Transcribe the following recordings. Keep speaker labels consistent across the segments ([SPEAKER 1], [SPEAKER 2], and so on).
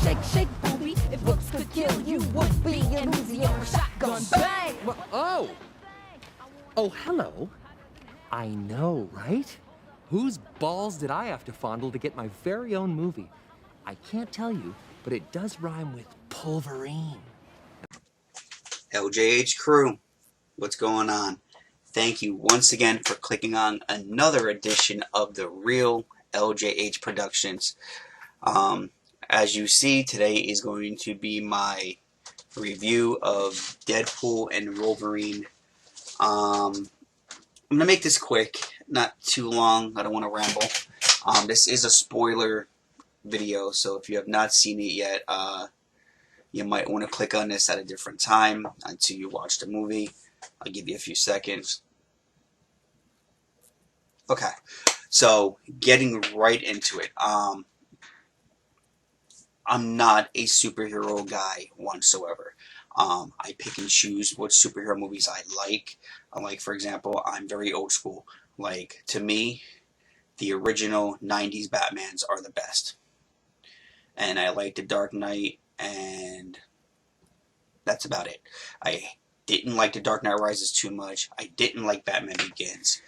[SPEAKER 1] Shake, shake, booby. If looks could kill, you would be an Uzi or a shotgun. Bang!
[SPEAKER 2] Oh! Oh, hello. I know, right? Whose balls did I have to fondle to get my very own movie? I can't tell you, but it does rhyme with Pulverine.
[SPEAKER 3] LJH crew, what's going on? Thank you once again for clicking on another edition of the Real LJH Productions. As you see, today is going to be my review of DeadPool and Wolverine. I'm going to make this quick, not too long. I don't want to ramble. This is a spoiler video, so if you have not seen it yet, you might want to click on this at a different time until you watch the movie. I'll give you a few seconds. Okay, so getting right into it. I'm not a superhero guy whatsoever. I pick and choose what superhero movies I like. Like, for example, I'm very old school. Like, to me, the original 90s Batmans are the best. And I like The Dark Knight, and that's about it. I didn't like The Dark Knight Rises too much. I didn't like Batman Begins.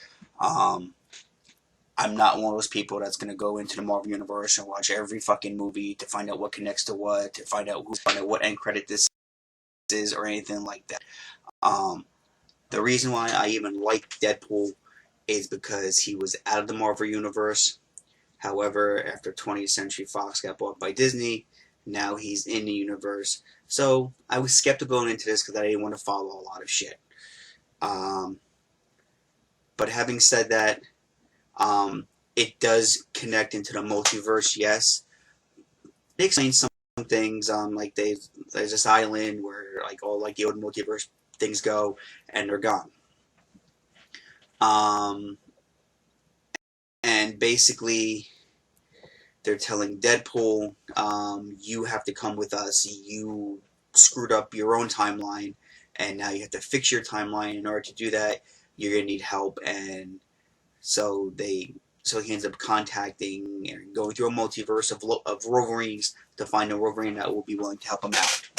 [SPEAKER 3] I'm not one of those people that's going to go into the Marvel Universe and watch every fucking movie to find out what connects to what, to find out what end credit this is, or anything like that. The reason why I even like DeadPool is because he was out of the Marvel Universe. However, after 20th Century Fox got bought by Disney, now he's in the universe. So I was skeptical going into this because I didn't want to follow a lot of shit. But having said that, it does connect into the multiverse, yes. They explain some things, like there's this island where like all like the old multiverse things go, and they're gone. And basically, they're telling DeadPool, you have to come with us. You screwed up your own timeline, and now you have to fix your timeline. In order to do that, you're gonna need help. And so he ends up contacting and going through a multiverse of Wolverines to find a Wolverine that will be willing to help him out.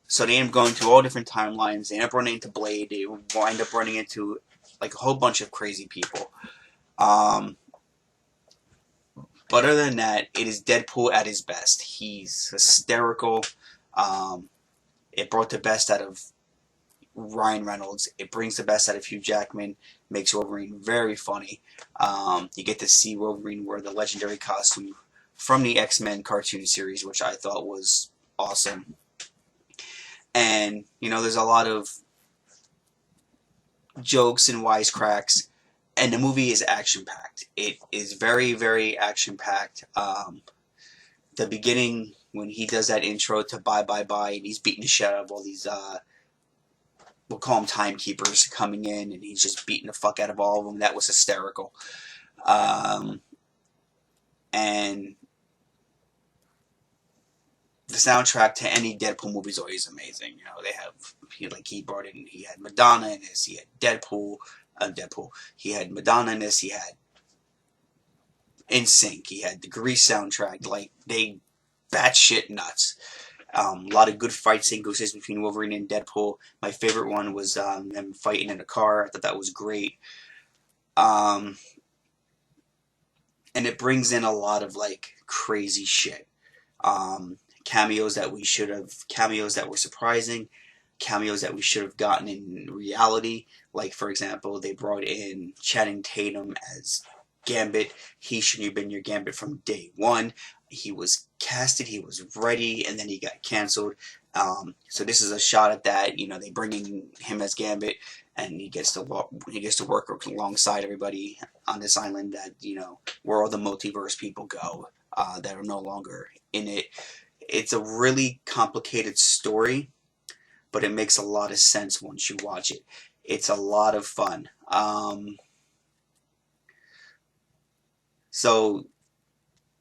[SPEAKER 3] So they end up going through all different timelines. They end up running into Blade. They wind up running into like a whole bunch of crazy people. But other than that, it is DeadPool at his best. He's hysterical. It brought the best out of Ryan Reynolds. It brings the best out of Hugh Jackman. Makes Wolverine very funny. You get to see Wolverine wear the legendary costume from the X-Men cartoon series, which I thought was awesome. And, you know, there's a lot of jokes and wisecracks, and the movie is action-packed. It is very, very action-packed. The beginning, when he does that intro to Bye Bye Bye, and he's beating the shit out of all these, we'll call them timekeepers coming in, and he's just beating the fuck out of all of them. That was hysterical. And the soundtrack to any DeadPool movie is always amazing. You know, they have, he brought in, he had Madonna in this, he had Deadpool, he had Madonna in this, he had NSYNC, he had the Grease soundtrack. Like, they batshit nuts. A lot of good fight sequences between Wolverine and Deadpool. My favorite one was them fighting in a car. I thought that was great. And it brings in a lot of like crazy shit. Cameos that were surprising, cameos that we should have gotten in reality. Like, for example, they brought in Channing Tatum as Gambit. He shouldn't have been your Gambit from day one. He was casted, he was ready, and then he got canceled. So this is a shot at that. You know, they bring in him as Gambit, and he gets to work alongside everybody on this island that, you know, where all the multiverse people go that are no longer in it. It's a really complicated story, but it makes a lot of sense once you watch it. It's a lot of fun. So,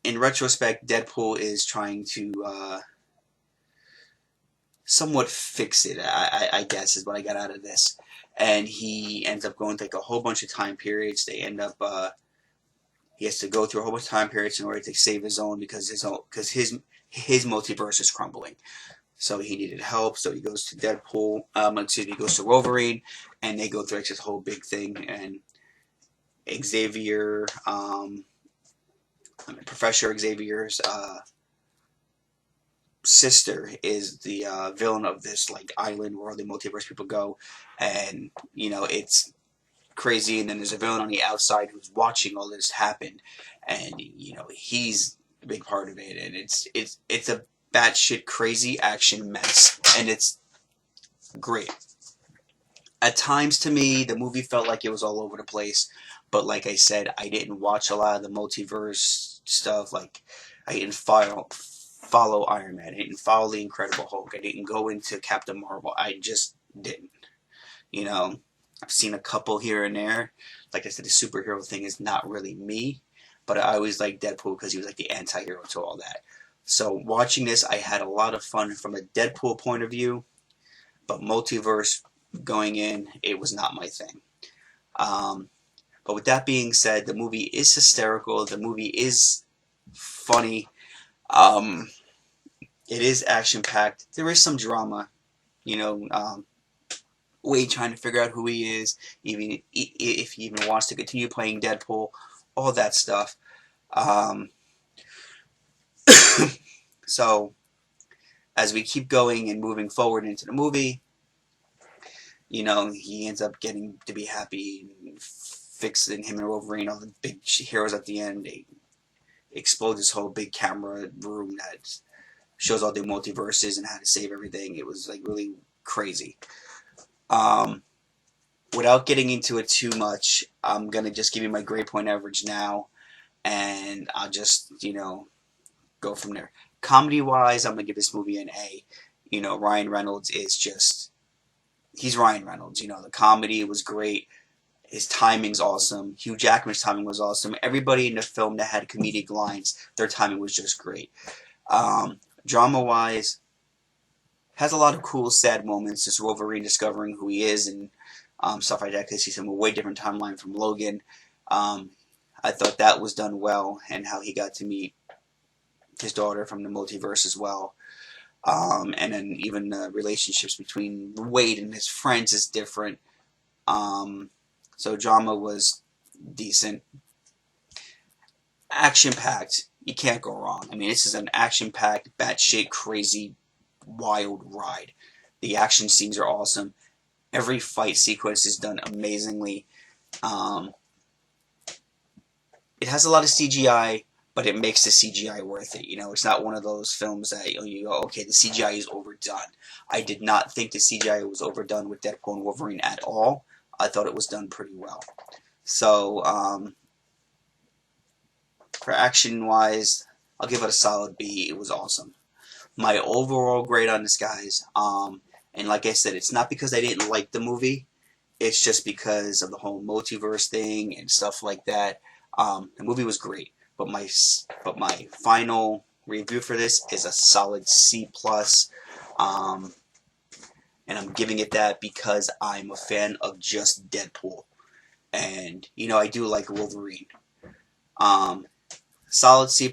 [SPEAKER 3] in retrospect, DeadPool is trying to somewhat fix it, I guess, is what I got out of this. And he ends up going through like a whole bunch of time periods. They end up, he has to go through a whole bunch of time periods in order to save his own, because his his multiverse is crumbling. So he needed help. So he goes to Deadpool. He goes to Wolverine, and they go through like this whole big thing. And Xavier, Professor Xavier's sister is the villain of this like island where all the multiverse people go, and you know it's crazy. And then there's a villain on the outside who's watching all this happen, and you know he's a big part of it. And it's a batshit crazy action mess, and it's great. At times, to me, the movie felt like it was all over the place. But like I said, I didn't watch a lot of the multiverse stuff. Like I didn't follow Iron Man. I didn't follow the Incredible Hulk. I didn't go into Captain Marvel. I just didn't. You know, I've seen a couple here and there. Like I said, the superhero thing is not really me. But I always liked Deadpool because he was like the anti-hero to all that. So watching this, I had a lot of fun from a Deadpool point of view, but multiverse going in, it was not my thing. But with that being said, the movie is hysterical. The movie is funny. It is action-packed. There is some drama, you know. Wade trying to figure out who he is, even if he even wants to continue playing Deadpool, all that stuff. So, as we keep going and moving forward into the movie, you know, he ends up getting to be happy and fixing him and Wolverine, all the big heroes at the end. They explode this whole big camera room that shows all the multiverses and how to save everything. It was like really crazy. Without getting into it too much, I'm going to just give you my grade point average now, and I'll just, you know, go from there. Comedy-wise, I'm going to give this movie an A. You know, Ryan Reynolds is just, he's Ryan Reynolds. You know, the comedy was great. His timing's awesome. Hugh Jackman's timing was awesome. Everybody in the film that had comedic lines, their timing was just great. Drama-wise, has a lot of cool, sad moments. Just Wolverine discovering who he is and stuff like that, because he's in a way different timeline from Logan. I thought that was done well, and how he got to meet his daughter from the multiverse as well. And then even the relationships between Wade and his friends is different. So drama was decent. Action-packed. You can't go wrong. I mean, this is an action-packed, batshit crazy, wild ride. The action scenes are awesome. Every fight sequence is done amazingly. It has a lot of CGI, but it makes the CGI worth it. You know, it's not one of those films that you go, okay, the CGI is overdone. I did not think the CGI was overdone with Deadpool and Wolverine at all. I thought it was done pretty well. So, for action-wise, I'll give it a solid B. It was awesome. My overall grade on this, guys, and like I said, it's not because I didn't like the movie. It's just because of the whole multiverse thing and stuff like that. The movie was great, but my final review for this is a solid C+. And I'm giving it that because I'm a fan of just Deadpool. And, you know, I do like Wolverine. Solid C+.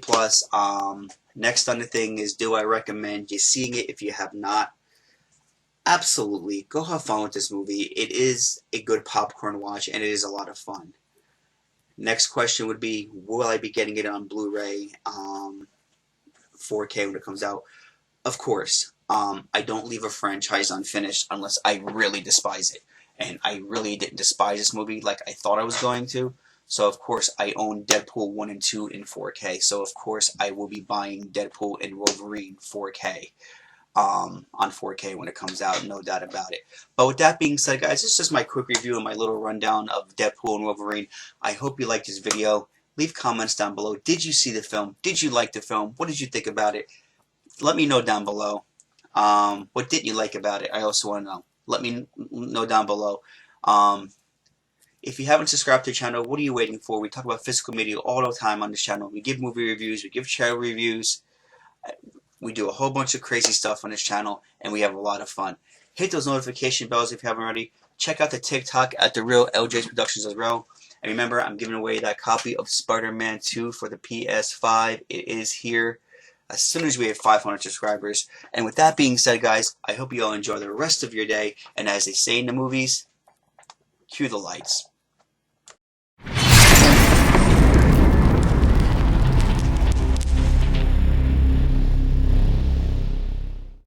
[SPEAKER 3] Next on the thing is, do I recommend you seeing it if you have not? Absolutely. Go have fun with this movie. It is a good popcorn watch, and it is a lot of fun. Next question would be, will I be getting it on Blu-ray 4K when it comes out? Of course. I don't leave a franchise unfinished unless I really despise it. And I really didn't despise this movie like I thought I was going to. So, of course, I own Deadpool 1 and 2 in 4K. So, of course, I will be buying Deadpool and Wolverine 4K on 4K when it comes out, no doubt about it. But with that being said, guys, this is just my quick review and my little rundown of Deadpool and Wolverine. I hope you liked this video. Leave comments down below. Did you see the film? Did you like the film? What did you think about it? Let me know down below. What didn't you like about it? I also want to know. Let me know down below. If you haven't subscribed to the channel, what are you waiting for? We talk about physical media all the time on this channel. We give movie reviews. We give show reviews. We do a whole bunch of crazy stuff on this channel, and we have a lot of fun. Hit those notification bells if you haven't already. Check out the TikTok at The Real LJ's Productions as well. And remember, I'm giving away that copy of Spider-Man 2 for the PS5. It is here. as soon as we have 500 subscribers. And with that being said, guys, I hope you all enjoy the rest of your day. And as they say in the movies, cue the lights.